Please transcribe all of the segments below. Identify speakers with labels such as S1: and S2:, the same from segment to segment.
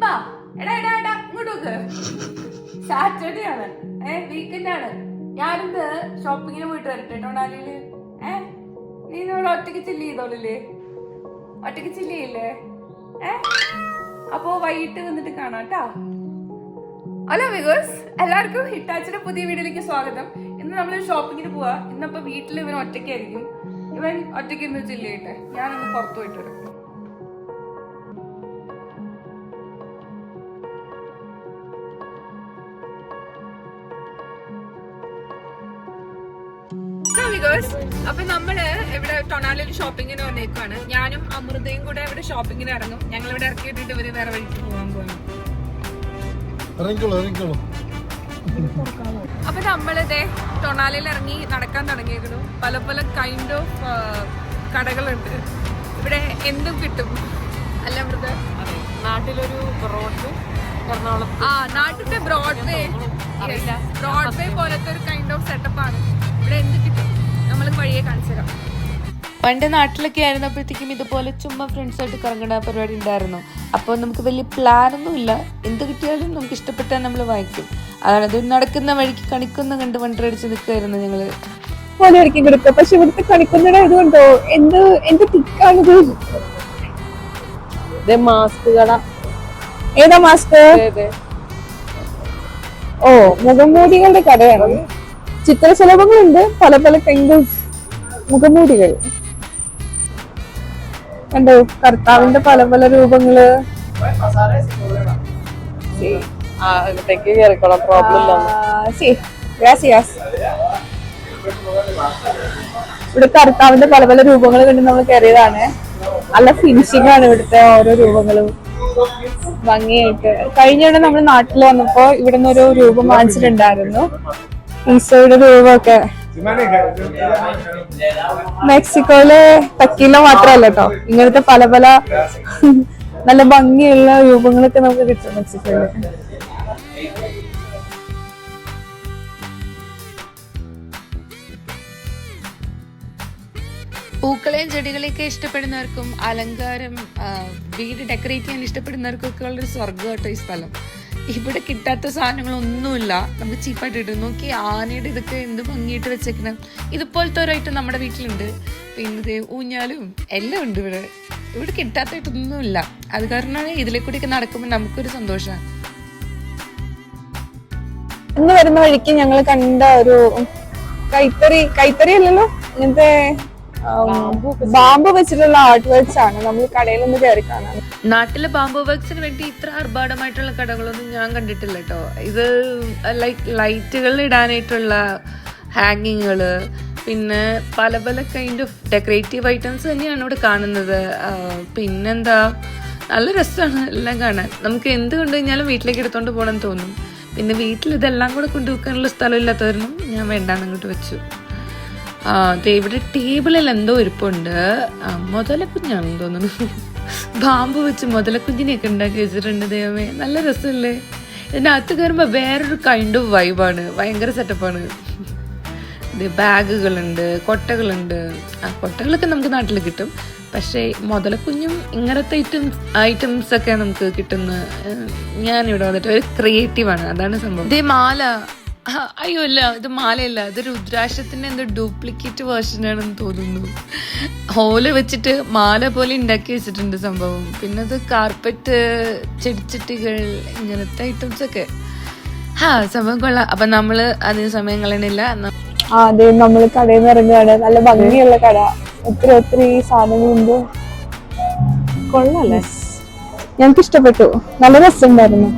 S1: Simba എടാ എടാ എടാ ഇങ്ങോട്ട് നോക്ക്. സാറ്റർഡേ ആണ്, വീക്കെൻഡ് ആണ്. ഞാനിന്ന് ഷോപ്പിങ്ങിന് പോയിട്ട് വരട്ടെ ടൊണാലിയില്. നീ ഇവിടെ ഒറ്റയ്ക്ക് ചില്ല് ചെയ്തോളില്ലേ? ഒറ്റയ്ക്ക് ചില്ല് ചെയ്യില്ലേ? അപ്പോ വൈകിട്ട് വന്നിട്ട് കാണാം കേട്ടാ. ഹലോ വിഗേഴ്സ്, എല്ലാവർക്കും ഹിറ്റാച്ചിയുടെ പുതിയ വീഡിയോയിലേക്ക് സ്വാഗതം. ഇന്ന് നമ്മൾ ഷോപ്പിങ്ങിന് പോവാ. ഇന്നപ്പോ വീട്ടിൽ ഇവൻ ഒറ്റയ്ക്കായിരിക്കും. ഇവൻ ഒറ്റയ്ക്ക് ഇന്ന് ചില്ല് ചെയ്യട്ടെ, ഞാനൊന്ന് പുറത്തു പോയിട്ട് വരാം. അപ്പൊ നമ്മള് ഇവിടെ ടൊണാലിയിൽ ഷോപ്പിങ്ങിന് വന്നേക്കാണ്. ഞാനും അമൃതയും കൂടെ ഇവിടെ ഷോപ്പിങ്ങിന് ഇറങ്ങും. ഞങ്ങൾ ഇവിടെ ഇറക്കി ഇട്ടിട്ട് ഇവര് വേറെ വഴിക്ക് പോകാൻ പോകണം. അപ്പൊ നമ്മളിതേ ടൊണാലിയിൽ ഇറങ്ങി നടക്കാൻ തുടങ്ങിയിരുന്നു. പല പല കൈൻഡ് ഓഫ് കടകളുണ്ട് ഇവിടെ. എന്തും കിട്ടും അല്ല അമൃത?
S2: നാട്ടിലൊരു ബ്രോഡ്വേ, എറണാകുളത്ത്
S1: നാട്ടിലെ ബ്രോഡ്വേ പോലത്തെ ഒരു കൈൻഡ് ഓഫ് സെറ്റപ്പാണ് ഇവിടെ. എന്ത് കിട്ടും നമ്മൾ വഴിയെ കാണിച്ചു തരാം. പണ്ട് നാട്ടിലൊക്കെ ആയിരുന്നപ്പോഴത്തേക്കും ഇതുപോലെ ചുമ്മാ ഫ്രണ്ട്സായിട്ട് കറങ്ങണ പരിപാടി ഉണ്ടായിരുന്നു. അപ്പോൾ നമുക്ക് വലിയ പ്ലാനൊന്നും ഇല്ല, എന്ത് കിട്ടിയാലും നമുക്ക് ഇഷ്ടപ്പെട്ടാൽ നമ്മൾ വാങ്ങിക്കും. അതാണത്. നടക്കുന്ന വഴിക്ക് കണിക്കൊന്ന കണ്ട് വണ്ടടിച്ച് നിൽക്കുമായിരുന്നു ഞങ്ങള്.
S3: പോലെ ഒരിക്കലും കൊടുക്കുക. പക്ഷെ ഇവിടുത്തെ കണിക്കൊന്നട ഇതുകൊണ്ടോ എന്ത് തിക്കാണിത്.
S2: മാസ്ക് കട.
S3: ഏതാ മാസ്ക്? ഓ, മുഖംമൂടികളുടെ കടയാണ്. ചിത്രശലഭങ്ങളുണ്ട്, പല പല കൈൻഡ് ഓഫ് മുഖംമൂടികൾ. കണ്ടോ, കർത്താവിന്റെ പല പല രൂപങ്ങള്. ഇവിടെ കർത്താവിന്റെ പല പല രൂപങ്ങൾ കണ്ട് നമ്മൾ കയറിയതാണ്. നല്ല ഫിനിഷിംഗ് ആണ് ഇവിടുത്തെ ഓരോ രൂപങ്ങളും, ഭംഗിയായിട്ട്. കഴിഞ്ഞിടെ നമ്മൾ നാട്ടിൽ വന്നപ്പോ ഇവിടുന്ന് ഒരു രൂപം വാങ്ങിച്ചിട്ടുണ്ടായിരുന്നു, ഈശോയുടെ രൂപമൊക്കെ. മെക്സിക്കോയിലെ തക്കീല മാത്രല്ല കേട്ടോ, ഇങ്ങനത്തെ പല പല നല്ല ഭംഗിയുള്ള രൂപങ്ങളൊക്കെ നമുക്ക് കിട്ടും മെക്സിക്കോയില്.
S1: പൂക്കളെയും ചെടികളെയൊക്കെ ഇഷ്ടപ്പെടുന്നവർക്കും അലങ്കാരം വീട് ഡെക്കറേറ്റ് ചെയ്യാൻ ഇഷ്ടപ്പെടുന്നവർക്കും ഒക്കെ ഉള്ളൊരു സ്വർഗ്ഗം കേട്ടോ ഈ സ്ഥലം. ഇവിടെ കിട്ടാത്ത സാധനങ്ങളൊന്നുമില്ല, നമുക്ക് ചീപ്പായിട്ട് കിട്ടും. നോക്കി, ആനയുടെ ഇതൊക്കെ എന്ത് ഭംഗിയായിട്ട് വെച്ചേക്കണം. ഇതുപോലത്തെ ഒരു ഐറ്റം നമ്മുടെ വീട്ടിലുണ്ട്. പിന്നെ ഊഞ്ഞാലും എല്ലാം ഉണ്ട് ഇവിടെ. ഇവിടെ കിട്ടാത്തായിട്ടൊന്നുമില്ല. അത് കാരണമാണ് ഇതിലെ കൂടിയൊക്കെ നടക്കുമ്പോൾ നമുക്കൊരു സന്തോഷമാണ്.
S3: ഇന്ന് വരുന്ന വഴിക്ക് ഞങ്ങൾ കണ്ട ഒരു കൈത്തറി അല്ലല്ലോ, ഇങ്ങനത്തെ ബാമ്പു വെച്ചിട്ടുള്ള ആർട്ട് വർക്ക്സ് ആണ് നമ്മൾ കടയിലൊന്ന് കയറി കാണാൻ.
S1: നാട്ടിലെ ബാംബു വർക്ക്സിന് വേണ്ടി ഇത്ര ആർഭാടമായിട്ടുള്ള കടകളൊന്നും ഞാൻ കണ്ടിട്ടില്ല കേട്ടോ. ഇത് ലൈറ്റുകൾ ഇടാനായിട്ടുള്ള ഹാങ്ങിങ്ങുകള്, പിന്നെ പല പല കൈൻഡ് ഓഫ് ഡെക്കറേറ്റീവ് ഐറ്റംസ് തന്നെയാണ് ഇവിടെ കാണുന്നത്. പിന്നെന്താ, നല്ല രസമാണ് എല്ലാം കാണാൻ. നമുക്ക് എന്ത് കൊണ്ടു കഴിഞ്ഞാലും വീട്ടിലേക്ക് എടുത്തോണ്ട് പോകണമെന്ന് തോന്നും. പിന്നെ വീട്ടിൽ ഇതെല്ലാം കൂടെ കൊണ്ടുവെക്കാനുള്ള സ്ഥലം ഇല്ലാത്തവരും ഞാൻ വേണ്ടാന്ന് അങ്ങോട്ട് വെച്ചു. ഇവിടെ ടേബിളിൽ എന്തോ ഇരിപ്പുണ്ട്, മുതലക്കുഞ്ഞാണെന്ന് തോന്നുന്നു. ബാമ്പു വെച്ച് മുതലക്കുഞ്ഞിനെയൊക്കെ ഉണ്ടാക്കി വെച്ചിട്ടുണ്ട്. ദൈവമേ, നല്ല രസമല്ലേ? ഇതിനകത്ത് കയറുമ്പോൾ വേറൊരു കൈൻഡ് ഓഫ് വൈബാണ്, ഭയങ്കര സെറ്റപ്പാണ്. ബാഗുകളുണ്ട്, കൊട്ടകളുണ്ട്. കൊട്ടകളൊക്കെ നമുക്ക് നാട്ടിൽ കിട്ടും, പക്ഷേ മുതലക്കുഞ്ഞും ഇങ്ങനത്തെ ഐറ്റംസ് ഒക്കെ നമുക്ക് കിട്ടുന്ന. ഞാനിവിടെ വന്നിട്ട് ഒരു ക്രിയേറ്റീവാണ്, അതാണ് സംഭവം. മാല, അയ്യോ ഇല്ല, ഇത് മാലയല്ല, ഇത് രുദ്രാക്ഷത്തിന്റെ എന്തോ ഡ്യൂപ്ലിക്കേറ്റ് വേർഷനാണെന്ന് തോന്നുന്നു. ഹോല് വെച്ചിട്ട് മാല പോലെ ഉണ്ടാക്കി വെച്ചിട്ടുണ്ട് സംഭവം. പിന്നെ അത് കാർപ്പറ്റ്, ചെടിച്ചട്ടികൾ, ഇങ്ങനത്തെ ഐറ്റംസ് ഒക്കെ. സംഭവം കൊള്ളാം. അപ്പൊ നമ്മള് അതിന് സമയം കളയണില്ല.
S3: അതെ, നമ്മള് കടയിൽ നിന്ന് ഇറങ്ങുകയാണ്. നല്ല ഭംഗിയുള്ള കട, ഒത്തിരി സാധനങ്ങളുണ്ട്. കൊള്ളാല്ലേ, ഞങ്ങൾക്ക് ഇഷ്ടപ്പെട്ടു, നല്ല രസമുണ്ടായിരുന്നു.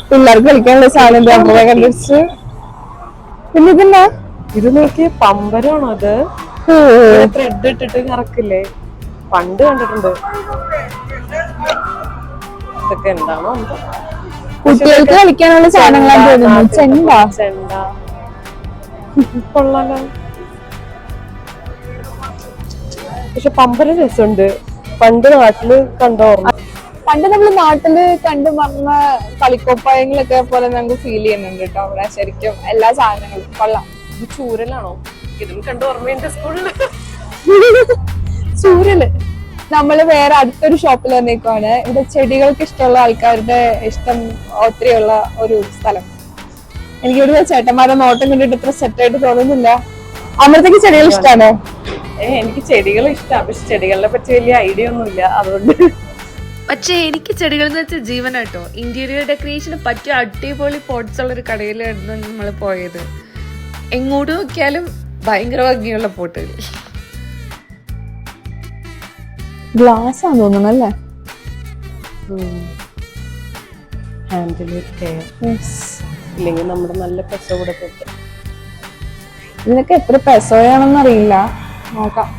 S3: പിള്ളേർക്ക് കളിക്കാനുള്ള സാധനം അമ്മ കണ്ടുപിടിച്ച്. പിന്നെ ഇതെന്നാ?
S2: ഇത് നോക്കിയ പമ്പരമാണോ? അത് ത്രെഡ് ഇട്ടിട്ട് കറക്കില്ലേ, പണ്ട് കണ്ടിട്ടുണ്ട്. ഇതൊക്കെ എന്താണോ
S3: കുട്ടികൾക്ക് കളിക്കാനുള്ള സാധനങ്ങളാണ് തോന്നുന്നു. ചെണ്ട
S2: കൊള്ളാലോ. പക്ഷെ പമ്പര രസമുണ്ട്. പണ്ട് നാട്ടില് കണ്ടോർമ്മ.
S3: പണ്ട് നമ്മള് നാട്ടില് കണ്ടു വന്ന കളിക്കോപ്പായങ്ങളൊക്കെ പോലെ നമുക്ക് ഫീൽ ചെയ്യുന്നുണ്ട് കേട്ടോ അവിടെ. ശരിക്കും എല്ലാ സാധനങ്ങളും കൊള്ളാം.
S2: ഇത് ചൂരലാണോ? ഇതും കണ്ട് ഓർമ്മയുണ്ട് സ്കൂളില്.
S3: സൂര്യന് നമ്മള് വേറെ അടുത്തൊരു ഷോപ്പിൽ വന്നേക്കുവാണ്. ഇവിടെ ചെടികൾക്ക് ഇഷ്ടമുള്ള ആൾക്കാരുടെ ഇഷ്ടം ഒത്തിരിയുള്ള ഒരു സ്ഥലം. എനിക്ക് ഇവിടെ ചേട്ടന്മാരെ നോട്ടം കണ്ടിട്ട് ഇത്ര സെറ്റായിട്ട് തോന്നുന്നില്ല. അമൃതയ്ക്ക് ചെടികൾ ഇഷ്ടമാണോ?
S2: എനിക്ക് ചെടികൾ ഇഷ്ടമാണ്, പക്ഷെ ചെടികളെ പറ്റി വലിയ ഐഡിയ ഒന്നുമില്ല, അതുകൊണ്ട്.
S1: പക്ഷേ എനിക്ക് ചെടികൾ എന്ന് വെച്ചാൽ ജീവനാട്ടോ. ഇന്റീരിയർ ഡെക്കറേഷന് പറ്റിയ അടിപൊളി പോട്ട്സ് ഉള്ള ഒരു കടയിലായിരുന്നു നമ്മൾ പോയത്. എങ്ങോട്ട് നോക്കിയാലും ഭയങ്കര ഭംഗിയുള്ള പോട്ടുകൾ.
S3: ഗ്ലാസ് ആണെന്ന് തോന്നുന്നു അല്ലേ?
S2: ഹാൻഡിൽ കെയർ ഇല്ലെങ്കിൽ നമ്മുടെ നല്ല പൈസ കൊടുത്തിട്ട്.
S3: ഇതിനൊക്കെ എത്ര പെസോയാണെന്ന് അറിയില്ല, നോക്കാം.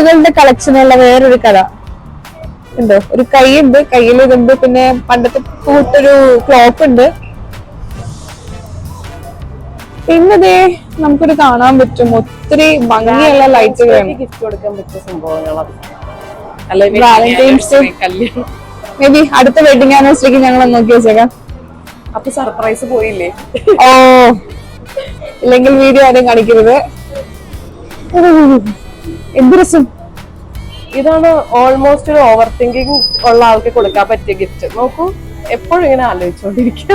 S3: കളുടെ കളക്ഷനുള്ള വേറൊരു കഥ ഉണ്ടോ? ഒരു കൈയുണ്ട്, കയ്യിൽ ഇതുണ്ട്, പിന്നെ പണ്ടത്തെ കൂട്ടൊരു ക്ലോക്ക് ഉണ്ട്. പിന്നെ ദേ നമുക്കൊരു കാണാൻ പറ്റും ഒത്തിരി ഭംഗിയുള്ള ലൈറ്റുകളാണ്.
S2: ഗിഫ്റ്റ് കൊടുക്കാൻ പറ്റിയ സംഭവങ്ങളാണ്.
S3: വാലന്റൈൻസ്
S2: കല്യാണം
S3: മേ ബി അടുത്ത വെഡിങ് ആനിവേഴ്സറിക്ക് ഞങ്ങൾ നോക്കി വെച്ചേക്കാം.
S2: അപ്പൊ സർപ്രൈസ് പോയില്ലേ?
S3: ഓ, ഇല്ലെങ്കിൽ വീഡിയോ ആരെയും കാണിക്കരുത്. എന്ത് രസം.
S2: ഇതാണ് ഓൾമോസ്റ്റ് ഒരു ഓവർ തിങ്കിങ് ഉള്ള ആൾക്ക് കൊടുക്കാൻ പറ്റിയ ഗിഫ്റ്റ്. നോക്കൂ, എപ്പോഴും ഇങ്ങനെ ആലോചിച്ചോണ്ടിരിക്കുക.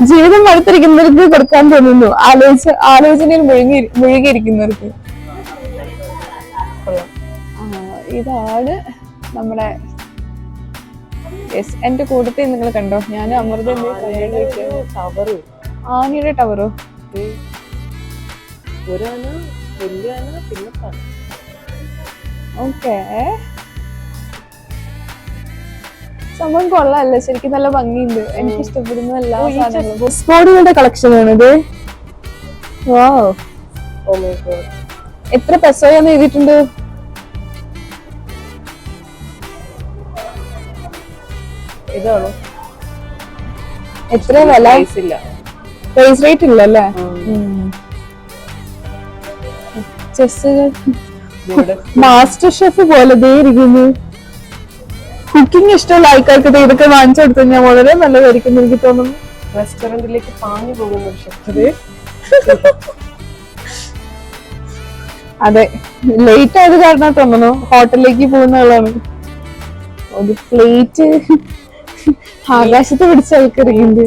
S3: ജീവിതം അടുത്തിരിക്കുന്നവർക്ക് കൊടുക്കാൻ തോന്നുന്നു, ആലോചനയിൽ മുഴുകിയിരിക്കുന്നവർക്ക്. ഇതാണ് നമ്മുടെ എന്റെ കൂട്ടത്തെ നിങ്ങൾ കണ്ടോ? ഞാൻ അമൃത
S2: ടവറ്,
S3: ആനയുടെ ടവറോ?
S2: ഒരാന, വലിയാന, പിന്നെ
S3: ഓക്കെ, സംഭവം കൊള്ളാല്ലേ, ശരിക്കും നല്ല ഭംഗിയുണ്ട്. എനിക്ക് ഇഷ്ടപ്പെടുന്ന എല്ലാ സാധനങ്ങളും. സ്പോർട്ടുകളുടെ കളക്ഷൻ ആണിത്. വാവ്, എത്ര പെസോയാന്ന് എഴുതിയിട്ടുണ്ട്?
S2: ഇതാണോ?
S3: എത്ര വില? പ്രൈസ് റേറ്റ് ഇല്ല അല്ലേ? ചെസ്സുകൾ മാസ്റ്റർ ഷെഫ് പോലെ ദേ ഇരിക്കുന്നു. കുക്കിംഗ് ഇഷ്ടമുള്ള ആൾക്കാർക്ക് ഇതൊക്കെ വാങ്ങിച്ചു കൊടുത്തു കഴിഞ്ഞാൽ വളരെ നല്ലതായിരിക്കും എനിക്ക് തോന്നുന്നു.
S2: റെസ്റ്റോറന്റിലേക്ക് പാഞ്ഞു പോകുന്ന ഒരു ഷെഫ്.
S3: അതെ, ലേറ്റ് ആയത് കാരണം തോന്നുന്നു ഹോട്ടലിലേക്ക് പോകുന്ന ആളാണ്. ഒരു പ്ലേറ്റ് ആകാശത്ത് പിടിച്ച ആൾക്കാരുണ്ട്.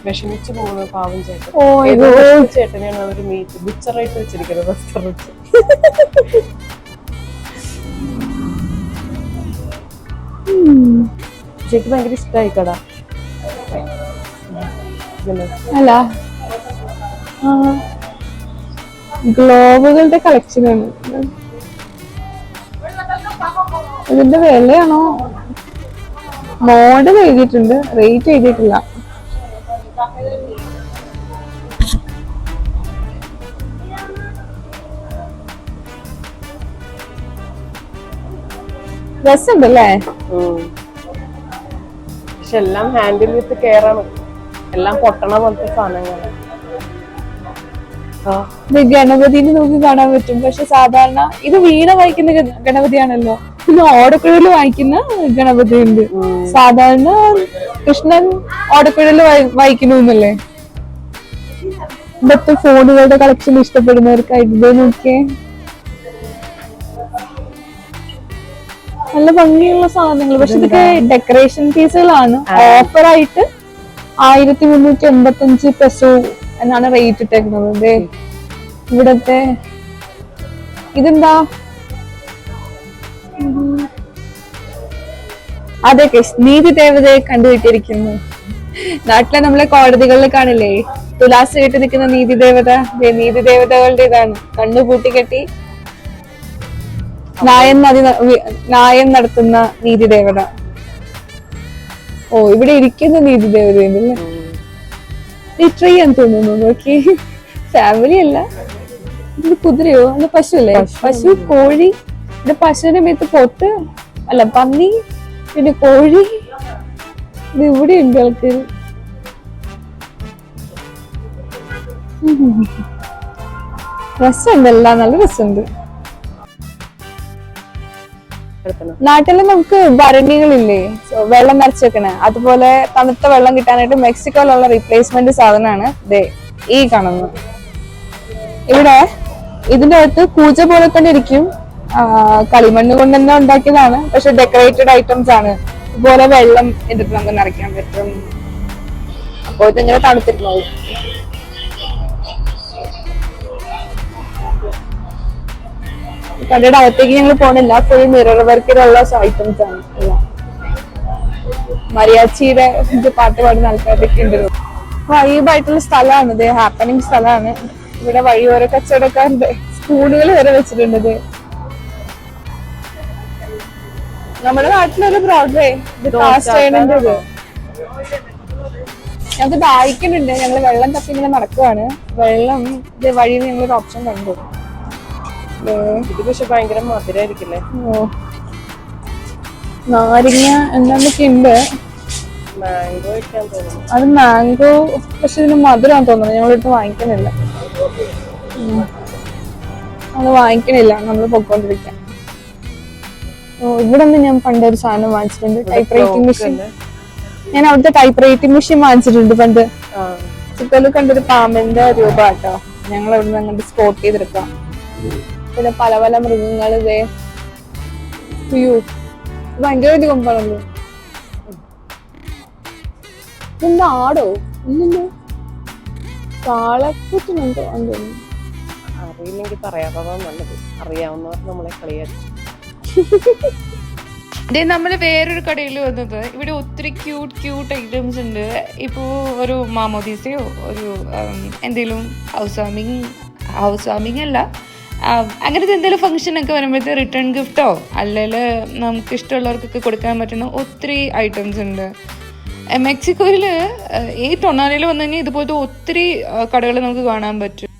S2: വിഷമിച്ചു പോകുന്ന പാവം ചേട്ടൻ.
S3: ഓ, ഇത്
S2: ചേട്ടനെയാണ് അവർ മീറ്റ് ബുച്ചറായിട്ട് വെച്ചിരിക്കുന്നത് റെസ്റ്റോറന്റ്. ചേക്ക് ഭയങ്കര ഇഷ്ടമായി കട.
S3: അല്ല, ഗ്ലോബുകളുടെ കളക്ഷനാണ്. ഇതിന്റെ വിലയാണോ? മോഡൽ എഴുതിയിട്ടുണ്ട്, റേറ്റ് എഴുതിയിട്ടില്ല. രസമുണ്ടല്ലേ?
S2: പക്ഷെ എല്ലാം ഹാൻഡിൽ വിത്ത് കെയർ ആണ്. എല്ലാം പൊട്ടണ പോലത്തെ സാധനങ്ങളാണ്.
S3: ഇത് ഗണപതിനെ നോക്കി കാണാൻ പറ്റും. പക്ഷെ സാധാരണ ഇത് വീണ വായിക്കുന്ന ഗണപതിയാണല്ലോ, ഇത് ഓടക്കുഴല് വായിക്കുന്ന ഗണപതി ഉണ്ട്. സാധാരണ കൃഷ്ണൻ ഓടക്കുഴല് വായിക്കണമെന്നല്ലേ. ഇന്നത്തെ ഫോണുകളുടെ കളക്ഷൻ ഇഷ്ടപ്പെടുന്നവർക്കായിട്ട് ഇത് നോക്കിയേ, നല്ല ഭംഗിയുള്ള സാധനങ്ങൾ. പക്ഷെ ഇതൊക്കെ ഡെക്കറേഷൻ പീസുകളാണ്. ഓഫറായിട്ട് 1385 പെസോ എന്നാണ് റേറ്റ് ഇട്ടേക്കുന്നത്. ഇവിടത്തെ ഇതെന്താ? അതെ, നീതി ദേവതയെ കണ്ടുകിട്ടിയിരിക്കുന്നു. നാട്ടിലെ നമ്മളെ കോടതികളിൽ കാണില്ലേ തുലാസ് കെട്ടി നിൽക്കുന്ന നീതി ദേവത? നീതി ദേവതകളുടെ ഇതാണ്. കണ്ണു പൂട്ടിക്കെട്ടി ന്യായം നടത്തുന്ന നീതി ദേവത. ഓ, ഇവിടെ ഇരിക്കുന്ന നീതി ദേവതയുണ്ടല്ലേ. ഈ ട്രീ എന്ന് തോന്നുന്നു. നോക്കി, ഫാമിലി അല്ല, ഇത് കുതിരയോ അല്ല പശു അല്ലേ? പശു, കോഴി. ഇവിടെ പശുവിന്റെ മേത്ത് പൊത്ത് അല്ല പന്നി, പിന്നെ കോഴി. ഇത് ഇവിടെ ഉണ്ട് ആൾക്കാര്. രസമുണ്ട്, എല്ലാം നല്ല രസമുണ്ട്. നാട്ടില് നമുക്ക് ഭരണികളില്ലേ വെള്ളം നിറച്ച് വെക്കണേ, അതുപോലെ തണുത്ത വെള്ളം കിട്ടാനായിട്ട് മെക്സിക്കോയിലുള്ള റീപ്ലേസ്മെന്റ് സാധനമാണ് ദേ ഈ കാണുന്നത്. ഇവിടെ ഇതിന്റെ അകത്ത് പൂജ പോലെ തന്നെ ഇരിക്കും, കളിമണ്ണ് കൊണ്ട് തന്നെ ഉണ്ടാക്കിയതാണ്, പക്ഷെ ഡെക്കറേറ്റഡ് ഐറ്റംസ് ആണ്. ഇതുപോലെ വെള്ളം ഇതിട്ട് നമുക്ക് നിറയ്ക്കാൻ പറ്റും. അപ്പൊ ഇതിങ്ങനെ തണുത്തിരുന്നത്. കടയുടെ അകത്തേക്ക് ഞങ്ങൾ പോണില്ല, ഫുൾ മിറർ വർക്കിലുള്ള ഐറ്റംസ് ആണ് എല്ലാം. മരിയാച്ചിയുടെ പാട്ട് പാടുന്ന ആൾക്കാരൊക്കെ ഉണ്ട്. വൈബായിട്ടുള്ള സ്ഥലമാണ് ഇത്, ഹാപ്പനിങ് സ്ഥലമാണ്. ഇവിടെ വഴിയോര കച്ചവടക്കാരുണ്ട്, സ്കൂളുകൾ വരെ വെച്ചിട്ടുണ്ട്. നമ്മുടെ നാട്ടിലൊരു ബ്രോഡ്വേ ഞങ്ങൾക്ക് ദാഹിക്കുന്നുണ്ട്. ഞങ്ങള് വെള്ളം തപ്പി ഇങ്ങനെ നടക്കുവാണ്. വെള്ളം ഇത് വഴിയിൽ ഞങ്ങളൊരു ഓപ്ഷൻ കണ്ടു.
S2: ഇത് പക്ഷെ ഭയങ്കര മധുരമായിരിക്കില്ലേ?
S3: നാരങ്ങ എന്തൊക്കെ ഉണ്ട്.
S2: മാംഗോ വെക്കാൻ തോന്നുന്നു.
S3: അത് മാംഗോ, പക്ഷെ ഇതിന് മധുരമാണെന്ന് തോന്നുന്നു. ഞങ്ങളിട്ട് വാങ്ങിക്കണില്ല, നമ്മള് വാങ്ങിക്കണില്ല, നമ്മള് പൊക്കോണ്ടിരിക്കാം. ഇവിടെ നിന്ന് ഞാൻ പണ്ടൊരു സാധനം വാങ്ങിച്ചിട്ടുണ്ട്, ടൈപ്പ് റൈറ്റിംഗ് മെഷീൻ. ഞാൻ അവിടുത്തെ ടൈപ്പ് റൈറ്റിംഗ് മെഷീൻ വാങ്ങിച്ചിട്ടുണ്ട് പണ്ട്. ചിക്കനിൽ കണ്ടൊരു പാമ്പിന്റെ രൂപ കേട്ടോ. ഞങ്ങൾ അവിടെ നിന്ന് അങ്ങോട്ട് സ്പോട്ട് ചെയ്തെടുക്കാം. പിന്നെ പല പല മൃഗങ്ങൾ ഇതേ. അയ്യോ ഭയങ്കര ഒരു കൊമ്പാണല്ലോ. ഇതെന്താ ആടോ? ഇല്ലല്ലോ, കാളക്കുറ്റുന്നുണ്ടോ എന്ന് തോന്നുന്നു.
S2: അറിയില്ലെങ്കിൽ പറയാത്തതാ നല്ലത്, അറിയാവുന്നവർ നമ്മളെ കളിയാക്കി.
S1: നമ്മള് വേറൊരു കടയിൽ വന്നത്, ഇവിടെ ഒത്തിരി ക്യൂട്ട് ഐറ്റംസ് ഉണ്ട്. ഇപ്പോ ഒരു മാമോദീസയോ ഒരു എന്തെങ്കിലും ഹൗസ് വാമിങ് അല്ല, അങ്ങനത്തെ എന്തെങ്കിലും ഫംഗ്ഷനൊക്കെ വരുമ്പോഴത്തെ റിട്ടേൺ ഗിഫ്റ്റോ അല്ലെങ്കിൽ നമുക്ക് ഇഷ്ടമുള്ളവർക്കൊക്കെ കൊടുക്കാൻ പറ്റുന്ന ഒത്തിരി ഐറ്റംസ് ഉണ്ട്. മെക്സിക്കോയിൽ ഈ ടൊർണാഡോയിൽ വന്നു കഴിഞ്ഞാൽ ഇതുപോലത്തെ ഒത്തിരി കടകൾ നമുക്ക് കാണാൻ പറ്റും.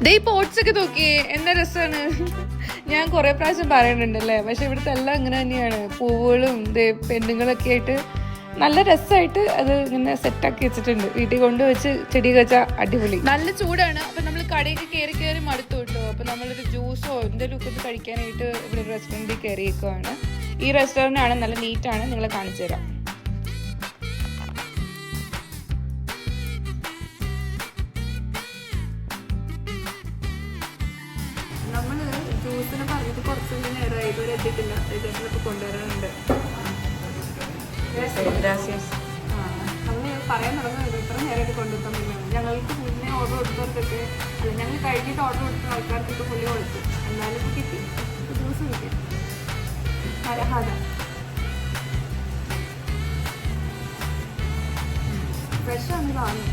S1: ദേ ഈ പോട്ട്സ് ഒക്കെ നോക്കിയേ, എന്നാ രസമാണ്. ഞാൻ കുറെ പ്രാവശ്യം പറയുന്നുണ്ടല്ലേ, പക്ഷെ ഇവിടുത്തെ എല്ലാം ഇങ്ങനെ തന്നെയാണ്. പൂവുകളും പെണ്ണുങ്ങളൊക്കെ ആയിട്ട് നല്ല രസമായിട്ട് അത് ഇങ്ങനെ സെറ്റാക്കി വെച്ചിട്ടുണ്ട്. വീട്ടിൽ കൊണ്ടുവച്ച് ചെടിയൊക്കെ വെച്ചാൽ അടിപൊളി. നല്ല ചൂടാണ്, അപ്പൊ നമ്മൾ കടയൊക്കെ കയറി മടുത്തു കിട്ടും. അപ്പൊ നമ്മളൊരു ജ്യൂസോ എന്തെങ്കിലും ഒക്കെ കഴിക്കാനായിട്ട് ഇവിടെ ഒരു റെസ്റ്റോറൻറ്റിൽ കയറിയേക്കുവാണ്. ഈ റെസ്റ്റോറൻ്റ് ആണ്, നല്ല നീറ്റാണ്, നിങ്ങളെ കാണിച്ചു തരാം. നമ്മൾ ജ്യൂസിനെ പറഞ്ഞിട്ട് കുറച്ചുകൂടി നേരമായി, ഇതുവരെ എത്തിയിട്ടില്ല. ഇതൊക്കെ കൊണ്ടുവരാനുണ്ട്. നമ്മൾ പറയാൻ തുടങ്ങുന്നത് ഇത്ര നേരമായിട്ട് കൊണ്ടുവന്നില്ല. ഞങ്ങൾക്ക് മുന്നേ ഓർഡർ കൊടുത്തവർക്കൊക്കെ, അല്ല ഞങ്ങൾ കഴിഞ്ഞിട്ട് ഓർഡർ കൊടുത്ത ആൾക്കാർക്കൊക്കെ പുള്ളി കൊടുത്തു. എന്നാലും ഇപ്പോൾ കിട്ടി, ജ്യൂസ് കിട്ടി. അരഹാദ ഫ്രഷാണ് വാങ്ങി.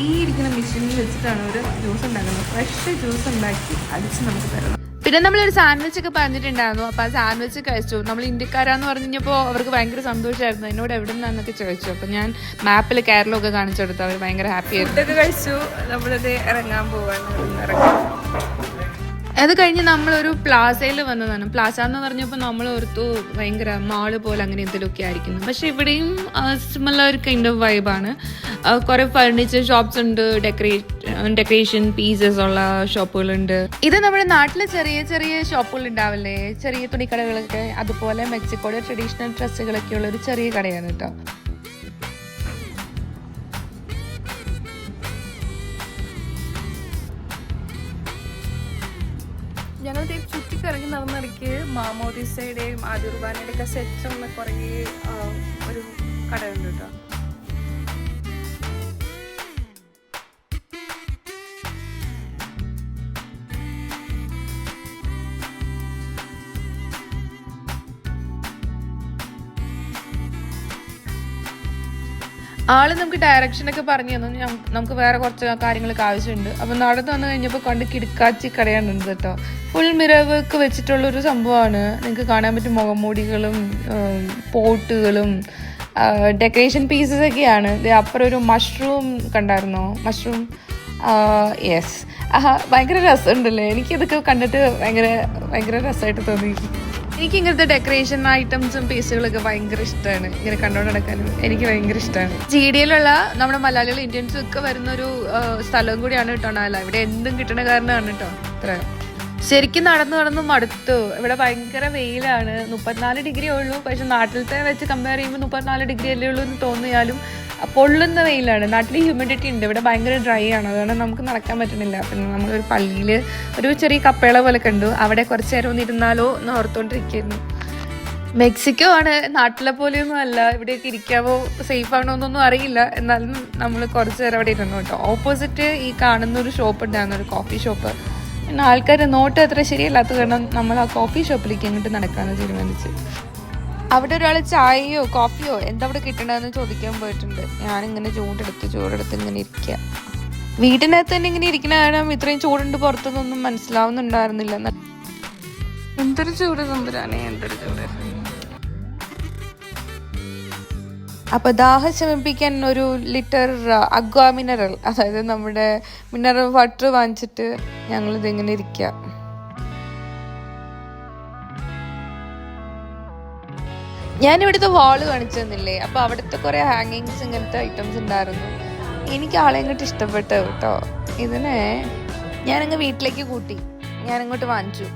S1: ഈ ഇരിക്കുന്ന മെഷീനിൽ വെച്ചിട്ടാണ് ഒരു ജ്യൂസ് ഉണ്ടാക്കുന്നത്. ഫ്രഷ് ജ്യൂസ് ഉണ്ടാക്കി അടിച്ച് നമുക്ക് തരണം. പിന്നെ നമ്മളൊരു സാൻഡ്വിച്ച് ഒക്കെ പറഞ്ഞിട്ടുണ്ടായിരുന്നു. അപ്പോൾ ആ സാൻഡ്വിച്ച് കഴിച്ചു. നമ്മൾ ഇന്ത്യക്കാരാന്ന് പറഞ്ഞു കഴിഞ്ഞപ്പോൾ അവർക്ക് ഭയങ്കര സന്തോഷമായിരുന്നു. എന്നോട് എവിടെ നിന്നാന്നൊക്കെ ചോദിച്ചു. അപ്പോൾ ഞാൻ മാപ്പിൽ കേരളമൊക്കെ കാണിച്ചു കൊടുത്തു. അവർ ഭയങ്കര ഹാപ്പി ആയിരുന്നു. ഫുഡൊക്കെ കഴിച്ചു. നമ്മളത് ഇറങ്ങാൻ പോവാണ്. അത് കഴിഞ്ഞ് നമ്മളൊരു പ്ലാസയിൽ വന്നതാണ്. പ്ലാസ എന്ന് പറഞ്ഞപ്പോൾ നമ്മൾ ഓർത്തു ഭയങ്കര മാള് പോലെ അങ്ങനെ എന്തെങ്കിലുമൊക്കെ ആയിരിക്കുന്നു. പക്ഷെ ഇവിടെയും സിമിലർ കൈൻഡ് ഓഫ് വൈബാണ്. കുറെ ഫർണിച്ചർ ഷോപ്സ് ഉണ്ട്, ഡെക്കറേഷൻ പീസസ് ഉള്ള ഷോപ്പുകളുണ്ട്. ഇത് നമ്മുടെ നാട്ടിലെ ചെറിയ ചെറിയ ഷോപ്പുകൾ ഉണ്ടാവില്ലേ, ചെറിയ തുണിക്കടകളൊക്കെ, അതുപോലെ മെക്സിക്കോയുടെ ട്രഡീഷണൽ ഡ്രസ്സുകളൊക്കെ ഉള്ള ഒരു ചെറിയ കടയാണ് കേട്ടോ. ഞങ്ങൾ ചുറ്റിക്കിറങ്ങി നടന്നിടയ്ക്ക് മാമോദിസയുടെയും ആദിർബാനയുടെ ഒക്കെ സെറ്റുള്ള കുറേ ഒരു കടയുണ്ട് കേട്ടോ. ആള് നമുക്ക് ഡയറക്ഷനൊക്കെ പറഞ്ഞു തന്നു. നമുക്ക് വേറെ കുറച്ച് കാര്യങ്ങളൊക്കെ ആവശ്യമുണ്ട്. അപ്പം നടന്നു വന്നു കഴിഞ്ഞപ്പോൾ കണ്ട് കിടക്കാച്ചി കടയാണ് കേട്ടോ. ഫുൾ മിറർ വർക്ക് വെച്ചിട്ടുള്ളൊരു സംഭവമാണ്. നിങ്ങൾക്ക് കാണാൻ പറ്റും മുഖംമൂടികളും പോട്ടുകളും ഡെക്കറേഷൻ പീസസ് ഒക്കെയാണ്. അപ്പുറം ഒരു മഷ്റൂം കണ്ടായിരുന്നോ? Mushroom, yes. ഭയങ്കര രസമുണ്ടല്ലേ. എനിക്കിതൊക്കെ കണ്ടിട്ട് ഭയങ്കര രസമായിട്ട് തോന്നി. എനിക്ക് ഇങ്ങനത്തെ ഡെക്കറേഷൻ ഐറ്റംസും പീസുകളൊക്കെ ഭയങ്കര ഇഷ്ടമാണ്. ഇങ്ങനെ കണ്ടോണ്ട് നടക്കാനും എനിക്ക് ഭയങ്കര ഇഷ്ടമാണ്. GDയിലുള്ള നമ്മുടെ മലയാളികൾ ഇന്ത്യൻസും ഒക്കെ വരുന്നൊരു സ്ഥലവും കൂടിയാണ് കേട്ടോ നാല. ഇവിടെ എന്തും കിട്ടണ കാരണമാണ് കേട്ടോ ഇത്ര. ശരിക്കും നടന്നു മടുത്തു. ഇവിടെ ഭയങ്കര വെയിലാണ്. 34 ഡിഗ്രി ഉള്ളൂ. പക്ഷെ നാട്ടിലത്തെ വെച്ച് കമ്പയർ ചെയ്യുമ്പോൾ 34 ഡിഗ്രി അല്ലേ ഉള്ളൂ എന്ന് തോന്നിയാലും പൊള്ളുന്ന വെയിലാണ്. നാട്ടിൽ ഹ്യൂമിഡിറ്റി ഉണ്ട്, ഇവിടെ ഭയങ്കര ഡ്രൈ ആണ്. അതുകൊണ്ട് നമുക്ക് നടക്കാൻ പറ്റുന്നില്ല. പിന്നെ നമ്മളൊരു പള്ളിയിൽ ഒരു ചെറിയ കപ്പേള പോലെ കണ്ടു. അവിടെ കുറച്ച് നേരം ഒന്ന് ഇരുന്നാലോ എന്ന് ഓർത്തോണ്ടിരിക്കുന്നു. മെക്സിക്കോ ആണ്, നാട്ടിലെ പോലെയൊന്നും അല്ല. ഇവിടെയൊക്കെ ഇരിക്കാവോ സേഫ് ആണോ എന്നൊന്നും അറിയില്ല. എന്നാലും നമ്മൾ കുറച്ച് നേരം അവിടെ ഇരുന്നു കേട്ടോ. ഓപ്പോസിറ്റ് ഈ കാണുന്ന ഒരു ഷോപ്പ് ഉണ്ടായിരുന്നു, ഒരു കോഫി ഷോപ്പ്. പിന്നെ ആൾക്കാർ നോട്ട് അത്ര ശരിയല്ലാത്ത കാരണം നമ്മൾ ആ കോഫി ഷോപ്പിലേക്ക് അങ്ങോട്ട് നടക്കാമെന്ന് തീരുമാനിച്ച്. അവിടെ ഒരാൾ ചായയോ കോഫിയോ എന്താ അവിടെ കിട്ടണമെന്ന് ചോദിക്കാൻ പോയിട്ടുണ്ട്. ഞാനിങ്ങനെ ചൂടെടുത്ത് ഇങ്ങനെ ഇരിക്കുക. വീട്ടിനകത്ത് തന്നെ ഇങ്ങനെ ഇരിക്കണ കാരണം ഇത്രയും ചൂടുണ്ട് പുറത്തുനിന്നൊന്നും മനസ്സിലാവുന്നുണ്ടായിരുന്നില്ല. എന്തൊരു ചൂട് തമ്പുരാനെ, എന്തൊരു ചൂട്. അപ്പൊ ദാഹം ശമിപ്പിക്കാൻ ഒരു ലിറ്റർ അഗ്വ മിനറൽ, അതായത് നമ്മുടെ മിനറൽ വാട്ടർ വാങ്ങിച്ചിട്ട് ഞങ്ങളിത് ഇങ്ങനെ ഇരിക്കുക. ഞാനിവിടുത്തെ വാള് കാണിച്ചു തന്നില്ലേ, അപ്പൊ അവിടുത്തെ കുറെ ഹാങ്ങിങ്സ് ഇങ്ങനത്തെ ഐറ്റംസ് ഉണ്ടായിരുന്നു. എനിക്ക് ആളെ ഇങ്ങോട്ട് ഇഷ്ടപ്പെട്ടു കേട്ടോ. ഇതിനെ ഞാനങ്ങ് വീട്ടിലേക്ക് കൂട്ടി, ഞാനിങ്ങോട്ട് വാങ്ങിച്ചു.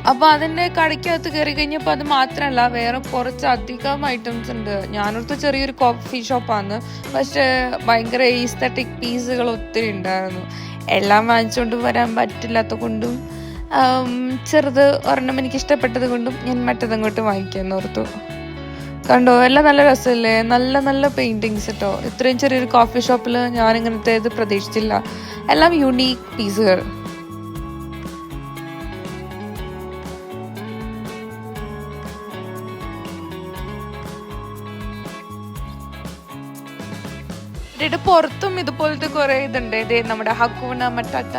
S1: അപ്പൊ അതിന്റെ കടയ്ക്കകത്ത് കയറി കഴിഞ്ഞപ്പോ അത് മാത്രല്ല, വേറെ കുറച്ചധികം ഐറ്റംസ് ഉണ്ട്. ഞാനടുത്ത് ചെറിയൊരു കോഫി ഷോപ്പാണ്, പക്ഷെ ഭയങ്കര ഈസ്തറ്റിക് പീസുകൾ ഒത്തിരി ഉണ്ടായിരുന്നു. എല്ലാം വാങ്ങിച്ചുകൊണ്ട് വരാൻ പറ്റില്ലാത്ത കൊണ്ടും ചെറുത് ഒരെണ്ണം എനിക്ക് ഇഷ്ടപ്പെട്ടത് കൊണ്ടും ഞാൻ മറ്റേതങ്ങോട്ട് വാങ്ങിക്കാന്ന് ഓർത്തു. കണ്ടോ, എല്ലാം നല്ല രസമല്ലേ, നല്ല നല്ല പെയിന്റിങ്സ് കേട്ടോ. ഇത്രയും ചെറിയൊരു കോഫി ഷോപ്പിൽ ഞാനിങ്ങനത്തെ ഇത് പ്രതീക്ഷിച്ചില്ല. എല്ലാം യുണീക്ക് പീസുകൾ. ഇവിടെ പുറത്തും ഇതുപോലത്തെ കുറെ ഇതുണ്ട്. ഇതേ നമ്മുടെ ഹക്കൂന മറ്റാറ്റ,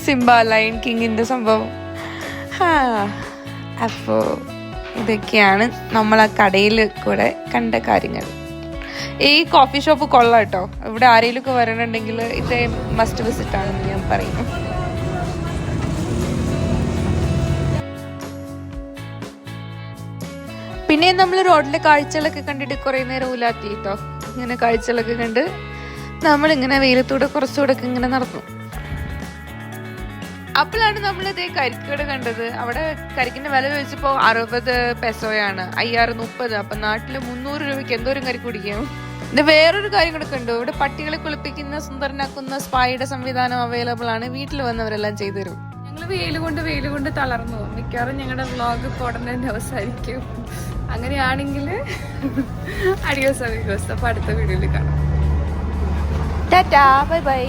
S1: സിംബ, ലയൺ കിങ്ങിന്റെ സംഭവം. അപ്പോ ഇതൊക്കെയാണ് നമ്മൾ ആ കടയിൽ കൂടെ കണ്ട കാര്യങ്ങൾ. ഈ കോഫി ഷോപ്പ് കൊള്ളാം കേട്ടോ. ഇവിടെ ആരെങ്കിലും ഒക്കെ വരണമെങ്കിൽ ഇത് മസ്റ്റ് വിസിറ്റ് ആണെന്ന് ഞാൻ പറയുന്നു. പിന്നെ നമ്മൾ റോഡിലെ കാഴ്ചകളൊക്കെ കണ്ടിട്ട് കുറെ നേരം ഊലാത്തി കേട്ടോ. ഇങ്ങനെ കാഴ്ചകളൊക്കെ കണ്ട് നമ്മളിങ്ങനെ വെയിലത്തൂടെ കുറച്ചുകൂടെ ഇങ്ങനെ നടന്നു. അപ്പോഴാണ് നമ്മൾ ഇതേ കരിക്കട കണ്ടത്. അവിടെ കരിക്കിന്റെ വില ചോദിച്ചപ്പോ 60 പെസോയാണ്, 5030. അപ്പൊ നാട്ടില് 300 രൂപയ്ക്ക് എന്തോരം കരിക്ക് കുടിക്കും. ഇത് വേറൊരു കാര്യം കൂടെ കണ്ടു. ഇവിടെ പട്ടികളെ കുളിപ്പിക്കുന്ന സുന്ദരനാക്കുന്ന സ്പായുടെ സംവിധാനം അവൈലബിൾ ആണ്. വീട്ടിൽ വന്നവരെല്ലാം ചെയ്തു തരും. ഞങ്ങൾ വെയിൽ കൊണ്ട് തളർന്നു. മിക്കവാറും ഞങ്ങളുടെ വ്ളോഗ് ഇപ്പോൾ ഉടനെ അവസാനിക്കും. അങ്ങനെയാണെങ്കിൽ അഡിയോസ് അമീഗോസ്. അപ്പൊ അടുത്ത വീഡിയോയിൽ കാണാം. Tata, bye bye.